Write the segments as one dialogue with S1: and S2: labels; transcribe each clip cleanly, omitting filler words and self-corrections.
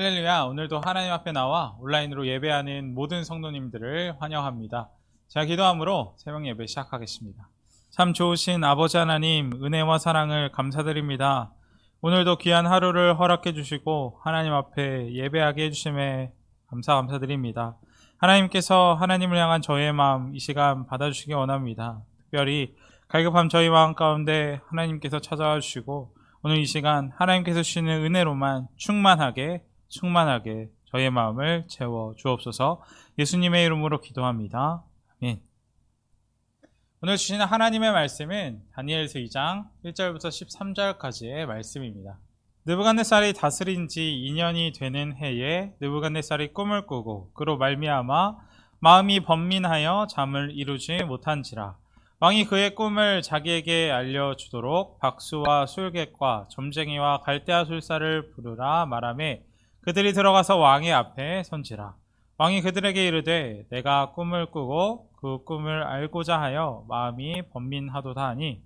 S1: 할렐루야. 오늘도 하나님 앞에 나와 온라인으로 예배하는 모든 성도님들을 환영합니다. 제가 기도함으로 새벽 예배 시작하겠습니다. 참 좋으신 아버지 하나님, 은혜와 사랑을 감사드립니다. 오늘도 귀한 하루를 허락해 주시고 하나님 앞에 예배하게 해주심에 감사드립니다. 하나님께서 하나님을 향한 저의 마음 이 시간 받아주시기 원합니다. 특별히 갈급함 저희 마음 가운데 하나님께서 찾아와 주시고 오늘 이 시간 하나님께서 주시는 은혜로만 충만하게 저의 마음을 채워 주옵소서. 예수님의 이름으로 기도합니다. 아멘. 오늘 주시는 하나님의 말씀은 다니엘서 2장 1절부터 13절까지의 말씀입니다. 느부갓네살이 다스린 지 2년이 되는 해에 느부갓네살이 꿈을 꾸고 그로 말미암아 마음이 번민하여 잠을 이루지 못한지라. 왕이 그의 꿈을 자기에게 알려주도록 박수와 술객과 점쟁이와 갈대아 술사를 부르라 말하매 그들이 들어가서 왕의 앞에 선지라. 왕이 그들에게 이르되 내가 꿈을 꾸고 그 꿈을 알고자 하여 마음이 번민하도다 하니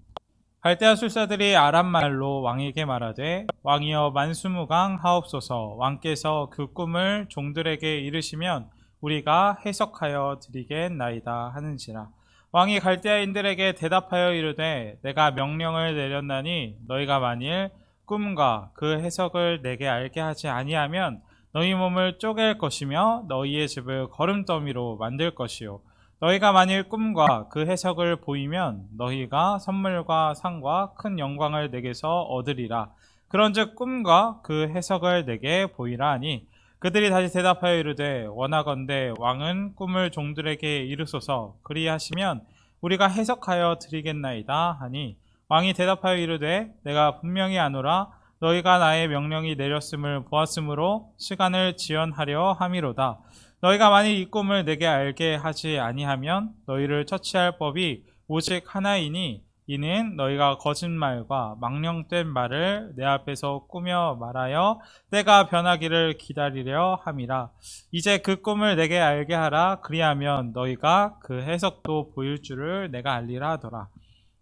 S1: 갈대아 술사들이 아람 말로 왕에게 말하되 왕이여 만수무강 하옵소서. 왕께서 그 꿈을 종들에게 이르시면 우리가 해석하여 드리겠나이다 하는지라. 왕이 갈대아인들에게 대답하여 이르되 내가 명령을 내렸나니 너희가 만일 꿈과 그 해석을 내게 알게 하지 아니하면 너희 몸을 쪼갤 것이며 너희의 집을 거름더미로 만들 것이요 너희가 만일 꿈과 그 해석을 보이면 너희가 선물과 상과 큰 영광을 내게서 얻으리라. 그런즉 꿈과 그 해석을 내게 보이라 하니 그들이 다시 대답하여 이르되 원하건대 왕은 꿈을 종들에게 이르소서. 그리하시면 우리가 해석하여 드리겠나이다 하니 왕이 대답하여 이르되 내가 분명히 아노라. 너희가 나의 명령이 내렸음을 보았으므로 시간을 지연하려 함이로다. 너희가 만일 이 꿈을 내게 알게 하지 아니하면 너희를 처치할 법이 오직 하나이니 이는 너희가 거짓말과 망령된 말을 내 앞에서 꾸며 말하여 때가 변하기를 기다리려 함이라. 이제 그 꿈을 내게 알게 하라. 그리하면 너희가 그 해석도 보일 줄을 내가 알리라 하더라.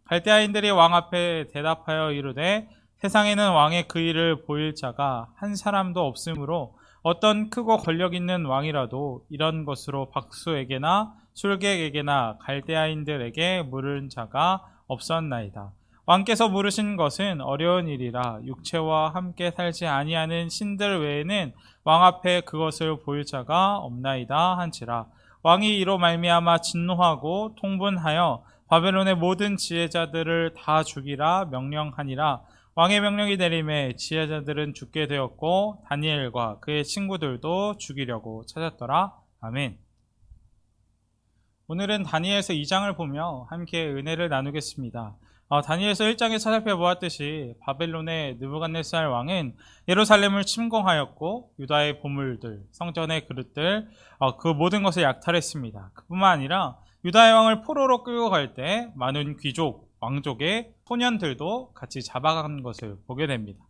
S1: 갈대아인들이 왕 앞에 대답하여 이르되 세상에는 왕의 그 일을 보일 자가 한 사람도 없으므로 어떤 크고 권력 있는 왕이라도 이런 것으로 박수에게나 술객에게나 갈대아인들에게 물은 자가 없었나이다. 왕께서 물으신 것은 어려운 일이라 육체와 함께 살지 아니하는 신들 외에는 왕 앞에 그것을 보일 자가 없나이다 한지라. 왕이 이로 말미암아 진노하고 통분하여 바벨론의 모든 지혜자들을 다 죽이라 명령하니라. 왕의 명령이 내림에 지혜자들은 죽게 되었고 다니엘과 그의 친구들도 죽이려고 찾았더라. 아멘. 오늘은 다니엘서 2장을 보며 함께 은혜를 나누겠습니다. 다니엘서 1장에 살펴보았듯이 바벨론의 느부갓네살 왕은 예루살렘을 침공하였고 유다의 보물들, 성전의 그릇들, 그 모든 것을 약탈했습니다. 그뿐만 아니라 유다의 왕을 포로로 끌고 갈 때 많은 귀족, 왕족의 소년들도 같이 잡아간 것을 보게 됩니다.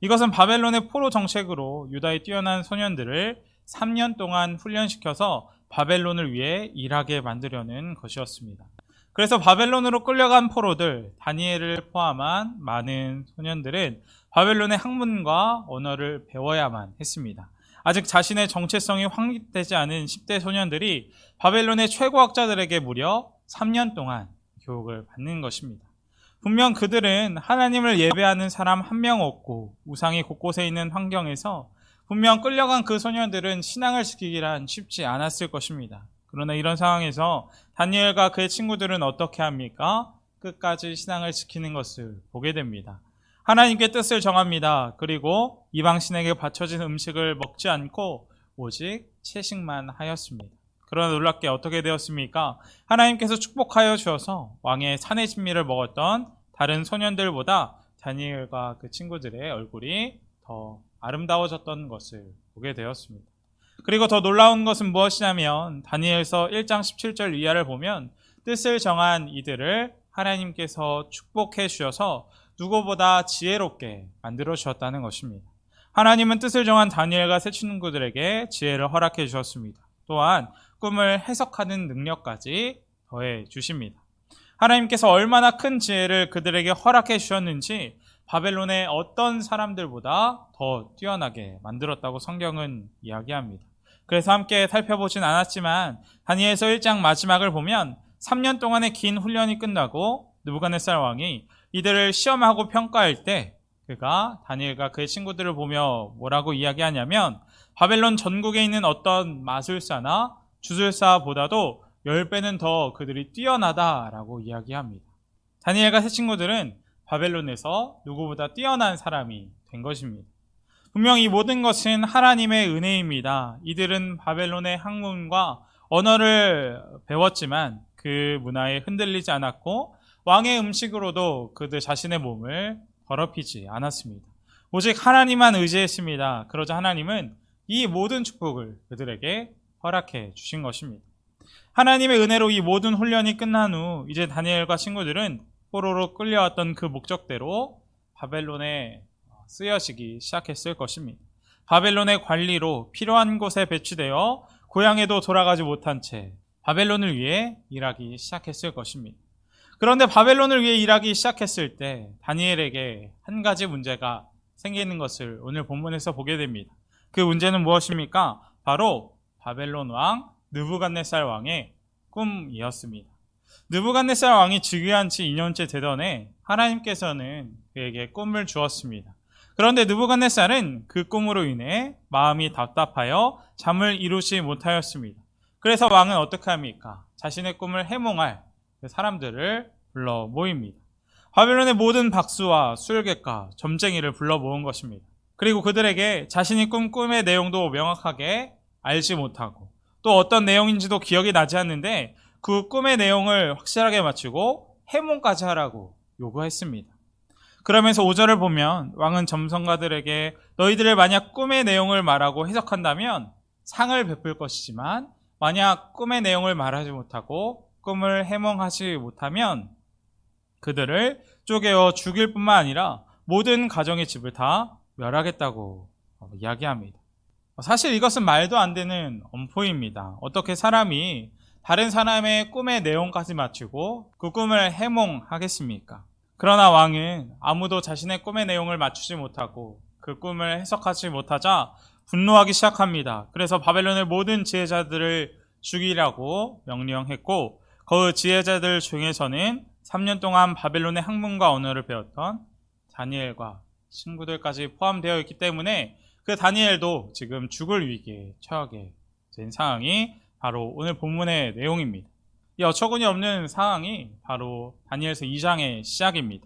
S1: 이것은 바벨론의 포로 정책으로 유다의 뛰어난 소년들을 3년 동안 훈련시켜서 바벨론을 위해 일하게 만들려는 것이었습니다. 그래서 바벨론으로 끌려간 포로들, 다니엘을 포함한 많은 소년들은 바벨론의 학문과 언어를 배워야만 했습니다. 아직 자신의 정체성이 확립되지 않은 10대 소년들이 바벨론의 최고학자들에게 무려 3년 동안 교육을 받는 것입니다. 분명 그들은 하나님을 예배하는 사람 한 명 없고 우상이 곳곳에 있는 환경에서 분명 끌려간 그 소년들은 신앙을 지키기란 쉽지 않았을 것입니다. 그러나 이런 상황에서 다니엘과 그의 친구들은 어떻게 합니까? 끝까지 신앙을 지키는 것을 보게 됩니다. 하나님께 뜻을 정합니다. 그리고 이방신에게 바쳐진 음식을 먹지 않고 오직 채식만 하였습니다. 그러나 놀랍게 어떻게 되었습니까? 하나님께서 축복하여 주셔서 왕의 산의 진미를 먹었던 다른 소년들보다 다니엘과 그 친구들의 얼굴이 더 아름다워졌던 것을 보게 되었습니다. 그리고 더 놀라운 것은 무엇이냐면 다니엘서 1장 17절 이하를 보면 뜻을 정한 이들을 하나님께서 축복해 주셔서 누구보다 지혜롭게 만들어 주셨다는 것입니다. 하나님은 뜻을 정한 다니엘과 세 친구들에게 지혜를 허락해 주셨습니다. 또한 꿈을 해석하는 능력까지 더해 주십니다. 하나님께서 얼마나 큰 지혜를 그들에게 허락해 주셨는지 바벨론의 어떤 사람들보다 더 뛰어나게 만들었다고 성경은 이야기합니다. 그래서 함께 살펴보진 않았지만 다니엘서 1장 마지막을 보면 3년 동안의 긴 훈련이 끝나고 느부갓네살 왕이 이들을 시험하고 평가할 때 그가 다니엘과 그의 친구들을 보며 뭐라고 이야기하냐면 바벨론 전국에 있는 어떤 마술사나 주술사보다도 10배는 더 그들이 뛰어나다라고 이야기합니다. 다니엘과 세 친구들은 바벨론에서 누구보다 뛰어난 사람이 된 것입니다. 분명 이 모든 것은 하나님의 은혜입니다. 이들은 바벨론의 학문과 언어를 배웠지만 그 문화에 흔들리지 않았고 왕의 음식으로도 그들 자신의 몸을 더럽히지 않았습니다. 오직 하나님만 의지했습니다. 그러자 하나님은 이 모든 축복을 그들에게 허락해 주신 것입니다. 하나님의 은혜로 이 모든 훈련이 끝난 후 이제 다니엘과 친구들은 포로로 끌려왔던 그 목적대로 바벨론에 쓰여지기 시작했을 것입니다. 바벨론의 관리로 필요한 곳에 배치되어 고향에도 돌아가지 못한 채 바벨론을 위해 일하기 시작했을 것입니다. 그런데 바벨론을 위해 일하기 시작했을 때 다니엘에게 한 가지 문제가 생기는 것을 오늘 본문에서 보게 됩니다. 그 문제는 무엇입니까? 바로 바벨론 왕 느부갓네살 왕의 꿈이었습니다. 느부갓네살 왕이 즉위한 지 2년째 되던 해 하나님께서는 그에게 꿈을 주었습니다. 그런데 느부갓네살은 그 꿈으로 인해 마음이 답답하여 잠을 이루지 못하였습니다. 그래서 왕은 어떻게 합니까? 자신의 꿈을 해몽할 사람들을 불러 모입니다. 바벨론의 모든 박수와 수열객과 점쟁이를 불러 모은 것입니다. 그리고 그들에게 자신이 꿈의 내용도 명확하게 알지 못하고 또 어떤 내용인지도 기억이 나지 않는데 그 꿈의 내용을 확실하게 맞추고 해몽까지 하라고 요구했습니다. 그러면서 5절을 보면 왕은 점성가들에게 너희들을 만약 꿈의 내용을 말하고 해석한다면 상을 베풀 것이지만 만약 꿈의 내용을 말하지 못하고 꿈을 해몽하지 못하면 그들을 쪼개어 죽일 뿐만 아니라 모든 가정의 집을 다 멸하겠다고 이야기합니다. 사실 이것은 말도 안 되는 엄포입니다. 어떻게 사람이 다른 사람의 꿈의 내용까지 맞추고 그 꿈을 해몽하겠습니까? 그러나 왕은 아무도 자신의 꿈의 내용을 맞추지 못하고 그 꿈을 해석하지 못하자 분노하기 시작합니다. 그래서 바벨론의 모든 지혜자들을 죽이라고 명령했고 그 지혜자들 중에서는 3년 동안 바벨론의 학문과 언어를 배웠던 다니엘과 친구들까지 포함되어 있기 때문에 그 다니엘도 지금 죽을 위기에 처하게 된 상황이 바로 오늘 본문의 내용입니다. 이 어처구니 없는 상황이 바로 다니엘서 2장의 시작입니다.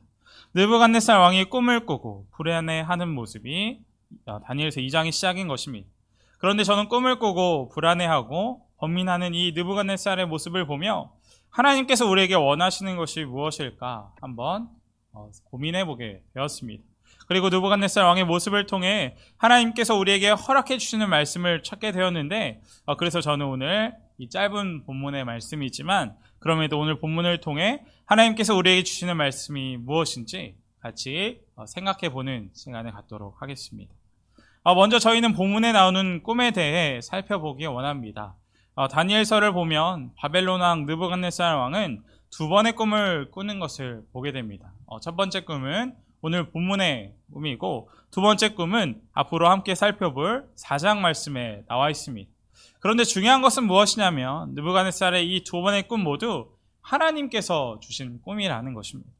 S1: 느부갓네살 왕이 꿈을 꾸고 불안해하는 모습이 다니엘서 2장의 시작인 것입니다. 그런데 저는 꿈을 꾸고 불안해하고 번민하는 이 느부갓네살의 모습을 보며 하나님께서 우리에게 원하시는 것이 무엇일까 한번 고민해 보게 되었습니다. 그리고 느부갓네살 왕의 모습을 통해 하나님께서 우리에게 허락해 주시는 말씀을 찾게 되었는데 그래서 저는 오늘 이 짧은 본문의 말씀이지만 그럼에도 오늘 본문을 통해 하나님께서 우리에게 주시는 말씀이 무엇인지 같이 생각해 보는 시간을 갖도록 하겠습니다. 먼저 저희는 본문에 나오는 꿈에 대해 살펴보기 원합니다. 다니엘서를 보면 바벨론 왕 느부갓네살 왕은 두 번의 꿈을 꾸는 것을 보게 됩니다. 첫 번째 꿈은 오늘 본문의 꿈이고 두 번째 꿈은 앞으로 함께 살펴볼 4장 말씀에 나와 있습니다. 그런데 중요한 것은 무엇이냐면 느부갓네살의 이 두 번의 꿈 모두 하나님께서 주신 꿈이라는 것입니다.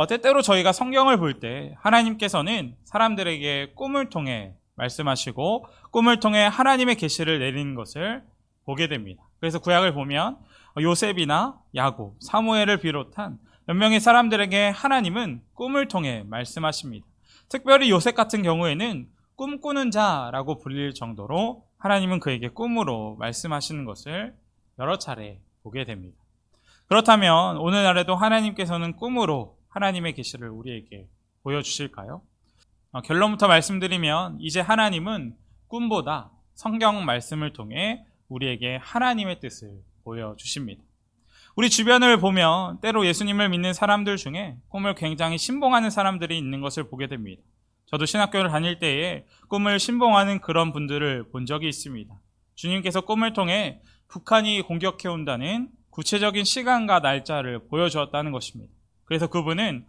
S1: 때때로 저희가 성경을 볼 때 하나님께서는 사람들에게 꿈을 통해 말씀하시고 꿈을 통해 하나님의 계시를 내리는 것을 보게 됩니다. 그래서 구약을 보면 요셉이나 야곱, 사무엘을 비롯한 몇 명의 사람들에게 하나님은 꿈을 통해 말씀하십니다. 특별히 요셉 같은 경우에는 꿈꾸는 자라고 불릴 정도로 하나님은 그에게 꿈으로 말씀하시는 것을 여러 차례 보게 됩니다. 그렇다면 오늘날에도 하나님께서는 꿈으로 하나님의 계시를 우리에게 보여주실까요? 결론부터 말씀드리면 이제 하나님은 꿈보다 성경 말씀을 통해 우리에게 하나님의 뜻을 보여주십니다. 우리 주변을 보면 때로 예수님을 믿는 사람들 중에 꿈을 굉장히 신봉하는 사람들이 있는 것을 보게 됩니다. 저도 신학교를 다닐 때에 꿈을 신봉하는 그런 분들을 본 적이 있습니다. 주님께서 꿈을 통해 북한이 공격해온다는 구체적인 시간과 날짜를 보여주었다는 것입니다. 그래서 그분은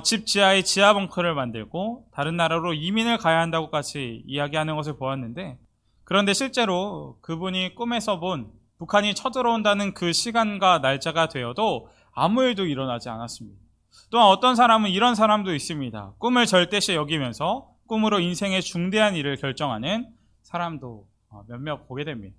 S1: 집 지하에 지하 벙커를 만들고 다른 나라로 이민을 가야 한다고까지 이야기하는 것을 보았는데, 그런데 실제로 그분이 꿈에서 본 북한이 쳐들어온다는 그 시간과 날짜가 되어도 아무 일도 일어나지 않았습니다. 또한 어떤 사람은 이런 사람도 있습니다. 꿈을 절대시 여기면서 꿈으로 인생의 중대한 일을 결정하는 사람도 몇몇 보게 됩니다.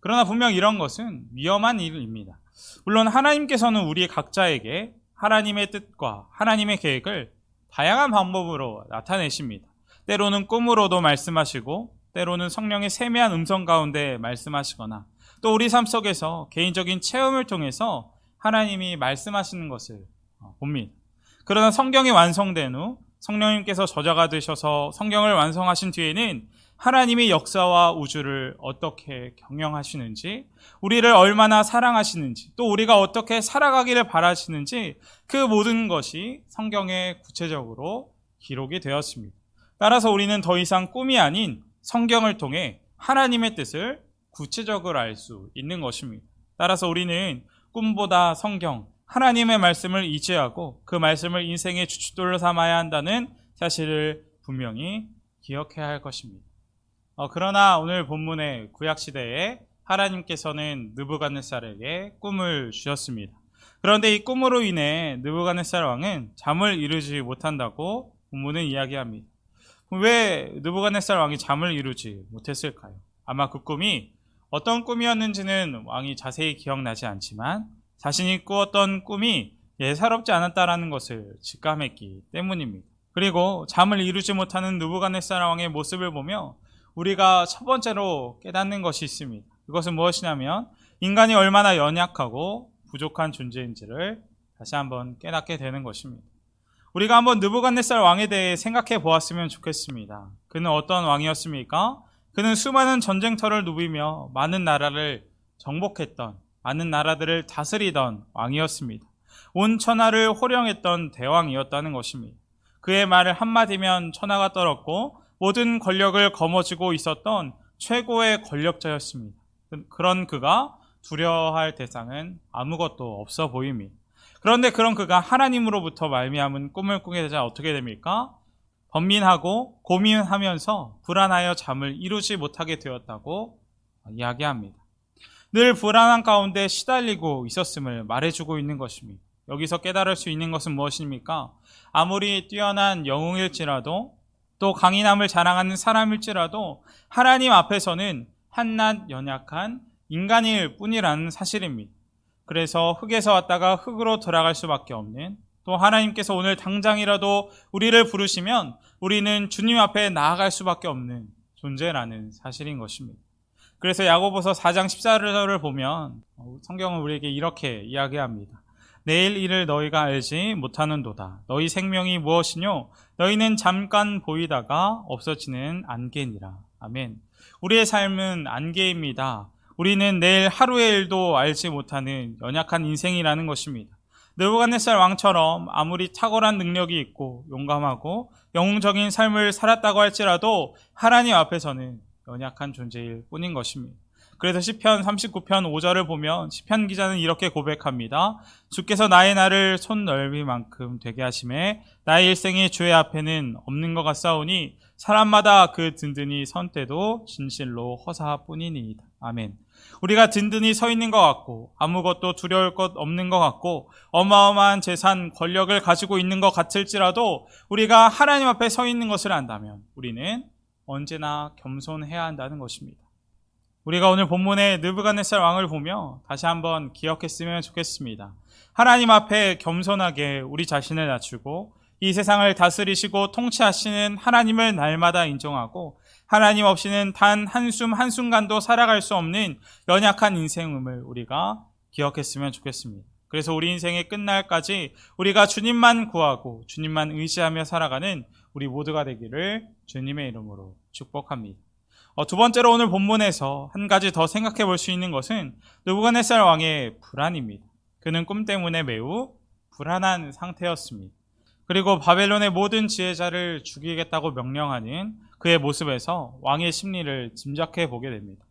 S1: 그러나 분명 이런 것은 위험한 일입니다. 물론 하나님께서는 우리 각자에게 하나님의 뜻과 하나님의 계획을 다양한 방법으로 나타내십니다. 때로는 꿈으로도 말씀하시고, 때로는 성령의 세미한 음성 가운데 말씀하시거나, 또 우리 삶 속에서 개인적인 체험을 통해서 하나님이 말씀하시는 것을 봅니다. 그러나 성경이 완성된 후 성령님께서 저자가 되셔서 성경을 완성하신 뒤에는 하나님의 역사와 우주를 어떻게 경영하시는지, 우리를 얼마나 사랑하시는지, 또 우리가 어떻게 살아가기를 바라시는지, 그 모든 것이 성경에 구체적으로 기록이 되었습니다. 따라서 우리는 더 이상 꿈이 아닌 성경을 통해 하나님의 뜻을 구체적으로 알 수 있는 것입니다. 따라서 우리는 꿈보다 성경, 하나님의 말씀을 의지하고 그 말씀을 인생의 주춧돌로 삼아야 한다는 사실을 분명히 기억해야 할 것입니다. 그러나 오늘 본문의 구약시대에 하나님께서는 느부갓네살에게 꿈을 주셨습니다. 그런데 이 꿈으로 인해 느부갓네살 왕은 잠을 이루지 못한다고 본문은 이야기합니다. 왜 느부갓네살 왕이 잠을 이루지 못했을까요? 아마 그 꿈이 어떤 꿈이었는지는 왕이 자세히 기억나지 않지만 자신이 꾸었던 꿈이 예사롭지 않았다라는 것을 직감했기 때문입니다. 그리고 잠을 이루지 못하는 느부갓네살 왕의 모습을 보며 우리가 첫 번째로 깨닫는 것이 있습니다. 그것은 무엇이냐면 인간이 얼마나 연약하고 부족한 존재인지를 다시 한번 깨닫게 되는 것입니다. 우리가 한번 느부갓네살 왕에 대해 생각해 보았으면 좋겠습니다. 그는 어떤 왕이었습니까? 그는 수많은 전쟁터를 누비며 많은 나라를 정복했던, 많은 나라들을 다스리던 왕이었습니다. 온 천하를 호령했던 대왕이었다는 것입니다. 그의 말 한마디면 천하가 떨었고 모든 권력을 거머쥐고 있었던 최고의 권력자였습니다. 그런 그가 두려워할 대상은 아무것도 없어 보입니다. 그런데 그런 그가 하나님으로부터 말미암은 꿈을 꾸게 되자 어떻게 됩니까? 번민하고 고민하면서 불안하여 잠을 이루지 못하게 되었다고 이야기합니다. 늘 불안한 가운데 시달리고 있었음을 말해주고 있는 것입니다. 여기서 깨달을 수 있는 것은 무엇입니까? 아무리 뛰어난 영웅일지라도 또 강인함을 자랑하는 사람일지라도 하나님 앞에서는 한낱 연약한 인간일 뿐이라는 사실입니다. 그래서 흙에서 왔다가 흙으로 돌아갈 수밖에 없는, 또 하나님께서 오늘 당장이라도 우리를 부르시면 우리는 주님 앞에 나아갈 수밖에 없는 존재라는 사실인 것입니다. 그래서 야고보서 4장 14절을 보면 성경은 우리에게 이렇게 이야기합니다. 내일 일을 너희가 알지 못하는도다. 너희 생명이 무엇이뇨? 너희는 잠깐 보이다가 없어지는 안개니라. 아멘. 우리의 삶은 안개입니다. 우리는 내일 하루의 일도 알지 못하는 연약한 인생이라는 것입니다. 느부갓네살 왕처럼 아무리 탁월한 능력이 있고 용감하고 영웅적인 삶을 살았다고 할지라도 하나님 앞에서는 연약한 존재일 뿐인 것입니다. 그래서 시편 39편 5절을 보면 시편 기자는 이렇게 고백합니다. 주께서 나의 날을 손 넓이만큼 되게 하심에 나의 일생이 주의 앞에는 없는 것 같사오니 사람마다 그 든든히 선 때도 진실로 허사뿐이니이다. 아멘. 우리가 든든히 서 있는 것 같고 아무것도 두려울 것 없는 것 같고 어마어마한 재산, 권력을 가지고 있는 것 같을지라도 우리가 하나님 앞에 서 있는 것을 안다면 우리는 언제나 겸손해야 한다는 것입니다. 우리가 오늘 본문의 느부갓네살 왕을 보며 다시 한번 기억했으면 좋겠습니다. 하나님 앞에 겸손하게 우리 자신을 낮추고 이 세상을 다스리시고 통치하시는 하나님을 날마다 인정하고 하나님 없이는 단 한숨 한순간도 살아갈 수 없는 연약한 인생임을 우리가 기억했으면 좋겠습니다. 그래서 우리 인생의 끝날까지 우리가 주님만 구하고 주님만 의지하며 살아가는 우리 모두가 되기를 주님의 이름으로 축복합니다. 두 번째로 오늘 본문에서 한 가지 더 생각해 볼 수 있는 것은 느부갓네살 왕의 불안입니다. 그는 꿈 때문에 매우 불안한 상태였습니다. 그리고 바벨론의 모든 지혜자를 죽이겠다고 명령하는 그의 모습에서 왕의 심리를 짐작해 보게 됩니다.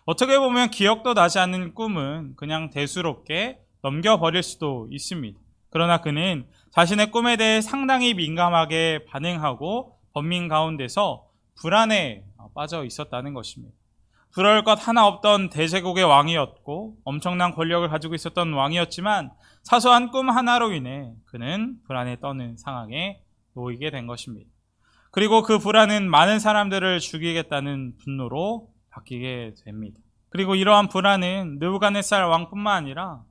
S1: 어떻게 보면 기억도 나지 않는 꿈은 그냥 대수롭게 넘겨버릴 수도 있습니다. 그러나 그는 자신의 꿈에 대해 상당히 민감하게 반응하고 번민 가운데서 불안에 빠져 있었다는 것입니다. 부러울 것 하나 없던 대제국의 왕이었고 엄청난 권력을 가지고 있었던 왕이었지만 사소한 꿈 하나로 인해 그는 불안에 떠는 상황에 놓이게 된 것입니다. 그리고 그 불안은 많은 사람들을 죽이겠다는 분노로 바뀌게 됩니다. 그리고 이러한 불안은 느부갓네살 왕뿐만 아니라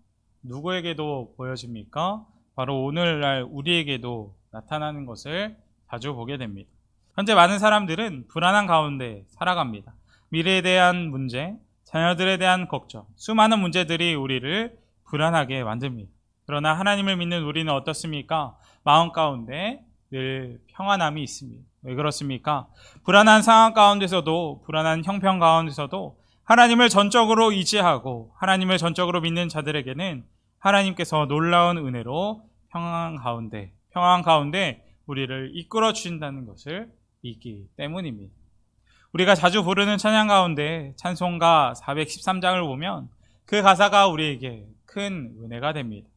S1: 누구에게도 보여집니까? 바로 오늘날 우리에게도 나타나는 것을 자주 보게 됩니다. 현재 많은 사람들은 불안한 가운데 살아갑니다. 미래에 대한 문제, 자녀들에 대한 걱정, 수많은 문제들이 우리를 불안하게 만듭니다. 그러나 하나님을 믿는 우리는 어떻습니까? 마음 가운데 늘 평안함이 있습니다. 왜 그렇습니까? 불안한 상황 가운데서도, 불안한 형편 가운데서도 하나님을 전적으로 의지하고 하나님을 전적으로 믿는 자들에게는 하나님께서 놀라운 은혜로 평안 가운데 우리를 이끌어 주신다는 것을 믿기 때문입니다. 우리가 자주 부르는 찬양 가운데 찬송가 413장을 보면 그 가사가 우리에게 큰 은혜가 됩니다.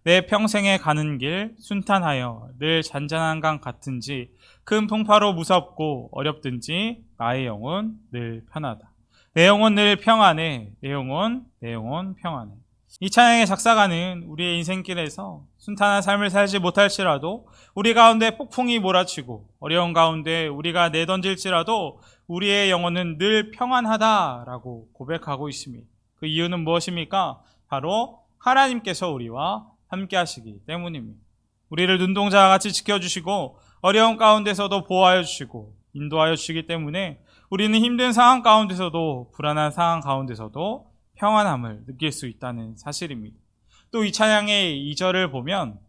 S1: 내 평생에 가는 길 순탄하여 늘 잔잔한 강 같은지 큰 풍파로 무섭고 어렵든지 나의 영혼 늘 편하다. 내 영혼 늘 평안해. 내 영혼 평안해. 이 찬양의 작사가는 우리의 인생길에서 순탄한 삶을 살지 못할지라도 우리 가운데 폭풍이 몰아치고 어려운 가운데 우리가 내던질지라도 우리의 영혼은 늘 평안하다라고 고백하고 있습니다. 그 이유는 무엇입니까? 바로 하나님께서 우리와 함께 하시기 때문입니다. 우리를 눈동자와 같이 지켜주시고 어려운 가운데서도 보호하여 주시고 인도하여 주시기 때문에 우리는 힘든 상황 가운데서도 불안한 상황 가운데서도 평안함을 느낄 수 있다는 사실입니다. 또 이 찬양의 2절을 보면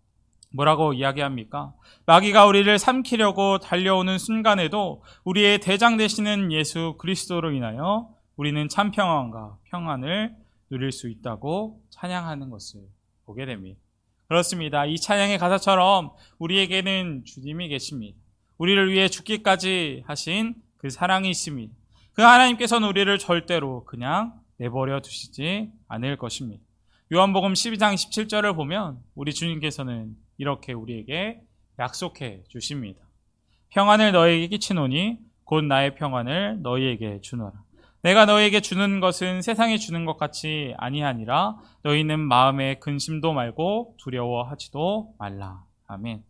S1: 뭐라고 이야기합니까? 마귀가 우리를 삼키려고 달려오는 순간에도 우리의 대장 되시는 예수 그리스도로 인하여 우리는 참 평안과 평안을 누릴 수 있다고 찬양하는 것을 보게 됩니다. 그렇습니다. 이 찬양의 가사처럼 우리에게는 주님이 계십니다. 우리를 위해 죽기까지 하신 그 사랑이 있습니다. 그 하나님께서는 우리를 절대로 그냥 내버려 두시지 않을 것입니다. 요한복음 12장 17절을 보면 우리 주님께서는 이렇게 우리에게 약속해 주십니다. 평안을 너희에게 끼치노니 곧 나의 평안을 너희에게 주노라. 내가 너희에게 주는 것은 세상이 주는 것 같이 아니하니라. 너희는 마음에 근심도 말고 두려워하지도 말라. 아멘.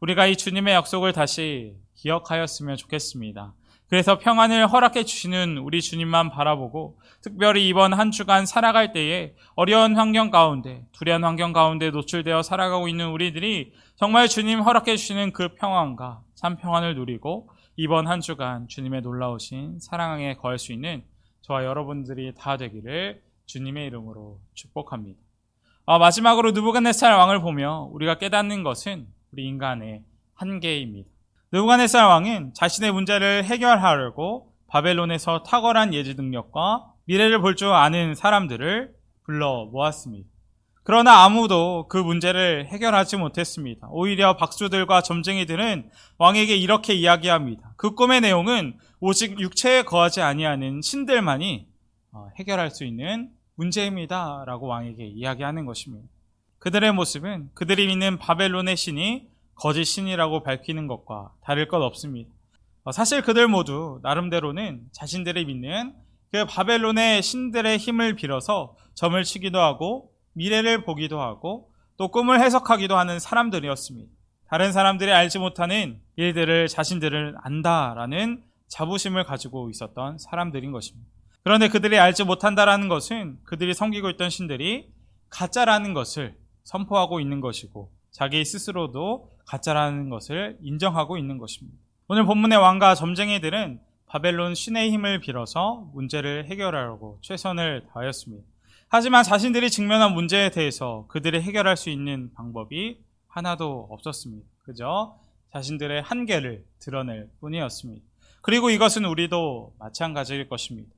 S1: 우리가 이 주님의 약속을 다시 기억하였으면 좋겠습니다. 그래서 평안을 허락해 주시는 우리 주님만 바라보고 특별히 이번 한 주간 살아갈 때에 어려운 환경 가운데, 두려운 환경 가운데 노출되어 살아가고 있는 우리들이 정말 주님 허락해 주시는 그 평안과 참 평안을 누리고 이번 한 주간 주님의 놀라우신 사랑에 거할 수 있는 저와 여러분들이 다 되기를 주님의 이름으로 축복합니다. 마지막으로 느부갓네살 왕을 보며 우리가 깨닫는 것은 우리 인간의 한계입니다. 느부갓네살 왕은 자신의 문제를 해결하려고 바벨론에서 탁월한 예지 능력과 미래를 볼 줄 아는 사람들을 불러 모았습니다. 그러나 아무도 그 문제를 해결하지 못했습니다. 오히려 박수들과 점쟁이들은 왕에게 이렇게 이야기합니다. 그 꿈의 내용은 오직 육체에 거하지 아니하는 신들만이 해결할 수 있는 문제입니다 라고 왕에게 이야기하는 것입니다. 그들의 모습은 그들이 믿는 바벨론의 신이 거짓 신이라고 밝히는 것과 다를 것 없습니다. 사실 그들 모두 나름대로는 자신들이 믿는 그 바벨론의 신들의 힘을 빌어서 점을 치기도 하고 미래를 보기도 하고 또 꿈을 해석하기도 하는 사람들이었습니다. 다른 사람들이 알지 못하는 일들을 자신들은 안다라는 자부심을 가지고 있었던 사람들인 것입니다. 그런데 그들이 알지 못한다라는 것은 그들이 섬기고 있던 신들이 가짜라는 것을 선포하고 있는 것이고 자기 스스로도 가짜라는 것을 인정하고 있는 것입니다. 오늘 본문의 왕과 점쟁이들은 바벨론 신의 힘을 빌어서 문제를 해결하려고 최선을 다하였습니다. 하지만 자신들이 직면한 문제에 대해서 그들이 해결할 수 있는 방법이 하나도 없었습니다. 그저 자신들의 한계를 드러낼 뿐이었습니다. 그리고 이것은 우리도 마찬가지일 것입니다.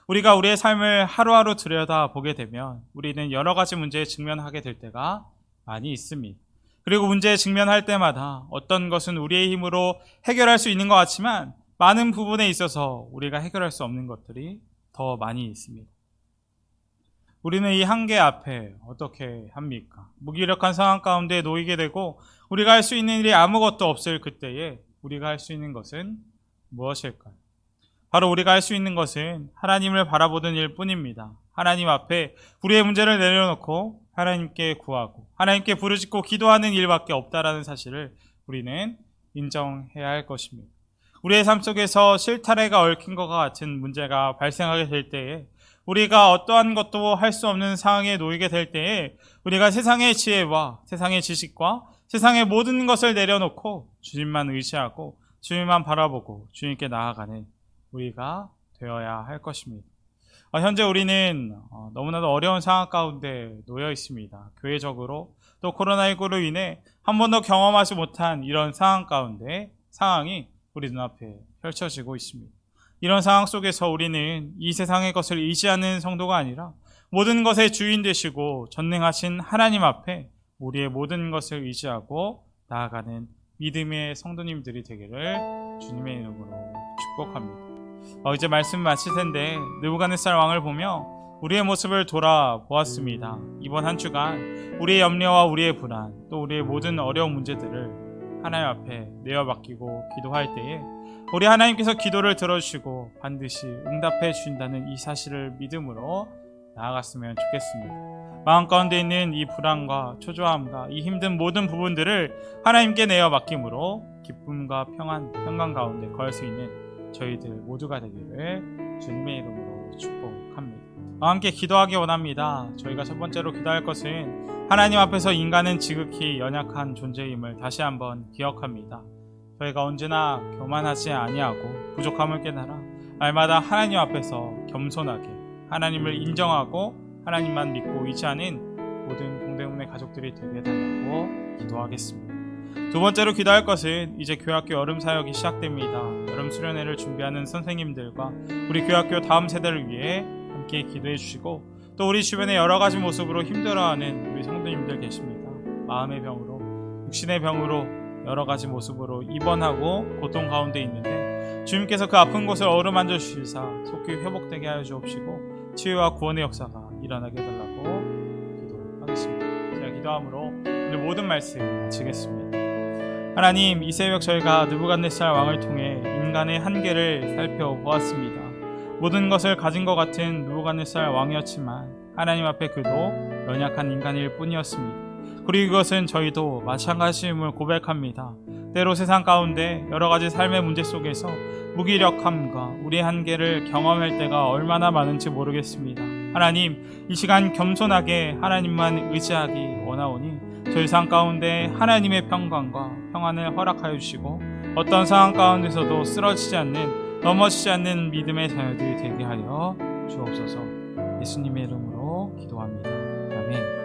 S1: 우리가 우리의 삶을 하루하루 들여다보게 되면 우리는 여러 가지 문제에 직면하게 될 때가 많이 있습니다. 그리고 문제에 직면할 때마다 어떤 것은 우리의 힘으로 해결할 수 있는 것 같지만 많은 부분에 있어서 우리가 해결할 수 없는 것들이 더 많이 있습니다. 우리는 이 한계 앞에 어떻게 합니까? 무기력한 상황 가운데 놓이게 되고 우리가 할 수 있는 일이 아무것도 없을 그때에 우리가 할 수 있는 것은 무엇일까요? 바로 우리가 할 수 있는 것은 하나님을 바라보는 일뿐입니다. 하나님 앞에 우리의 문제를 내려놓고 하나님께 구하고 하나님께 부르짖고 기도하는 일밖에 없다라는 사실을 우리는 인정해야 할 것입니다. 우리의 삶 속에서 실타래가 얽힌 것과 같은 문제가 발생하게 될 때에 우리가 어떠한 것도 할 수 없는 상황에 놓이게 될 때에 우리가 세상의 지혜와 세상의 지식과 세상의 모든 것을 내려놓고 주님만 의지하고 주님만 바라보고 주님께 나아가는 우리가 되어야 할 것입니다. 현재 우리는 너무나도 어려운 상황 가운데 놓여 있습니다. 교회적으로 또 코로나19로 인해 한 번도 경험하지 못한 이런 상황이 우리 눈앞에 펼쳐지고 있습니다. 이런 상황 속에서 우리는 이 세상의 것을 의지하는 성도가 아니라 모든 것의 주인 되시고 전능하신 하나님 앞에 우리의 모든 것을 의지하고 나아가는 믿음의 성도님들이 되기를 주님의 이름으로 축복합니다. 이제 말씀 마칠 텐데 느부갓네살 왕을 보며 우리의 모습을 돌아보았습니다. 이번 한 주간 우리의 염려와 우리의 불안 또 우리의 모든 어려운 문제들을 하나님 앞에 내어 맡기고 기도할 때에 우리 하나님께서 기도를 들어주시고 반드시 응답해 주신다는 이 사실을 믿음으로 나아갔으면 좋겠습니다. 마음 가운데 있는 이 불안과 초조함과 이 힘든 모든 부분들을 하나님께 내어 맡김으로 기쁨과 평강 가운데 거할 수 있는 저희들 모두가 되기를 주님의 이름으로 축복합니다. 함께 기도하기 원합니다. 저희가 첫 번째로 기도할 것은 하나님 앞에서 인간은 지극히 연약한 존재임을 다시 한번 기억합니다. 저희가 언제나 교만하지 아니하고 부족함을 깨달아 날마다 하나님 앞에서 겸손하게 하나님을 인정하고 하나님만 믿고 의지하는 모든 동대문의 가족들이 되게 달라고 기도하겠습니다. 두 번째로 기도할 것은 이제 교회학교 여름 사역이 시작됩니다. 여름 수련회를 준비하는 선생님들과 우리 교회학교 다음 세대를 위해 함께 기도해 주시고 또 우리 주변에 여러 가지 모습으로 힘들어하는 우리 성도님들 계십니다. 마음의 병으로 육신의 병으로 여러 가지 모습으로 입원하고 고통 가운데 있는데 주님께서 그 아픈 곳을 어루만져 주시사 속히 회복되게 하여 주옵시고 치유와 구원의 역사가 일어나게 해달라고 기도하겠습니다. 제가 기도함으로 오늘 모든 말씀 마치겠습니다. 하나님, 이 새벽 저희가 느부갓네살 왕을 통해 인간의 한계를 살펴보았습니다. 모든 것을 가진 것 같은 느부갓네살 왕이었지만 하나님 앞에 그도 연약한 인간일 뿐이었습니다. 그리고 이것은 저희도 마찬가지임을 고백합니다. 때로 세상 가운데 여러 가지 삶의 문제 속에서 무기력함과 우리의 한계를 경험할 때가 얼마나 많은지 모르겠습니다. 하나님, 이 시간 겸손하게 하나님만 의지하기 원하오니 저희 삶 가운데 하나님의 평강과 평안을 허락하여 주시고 어떤 상황 가운데서도 쓰러지지 않는 넘어지지 않는 믿음의 자녀들이 되게 하여 주옵소서. 예수님의 이름으로 기도합니다. 아멘.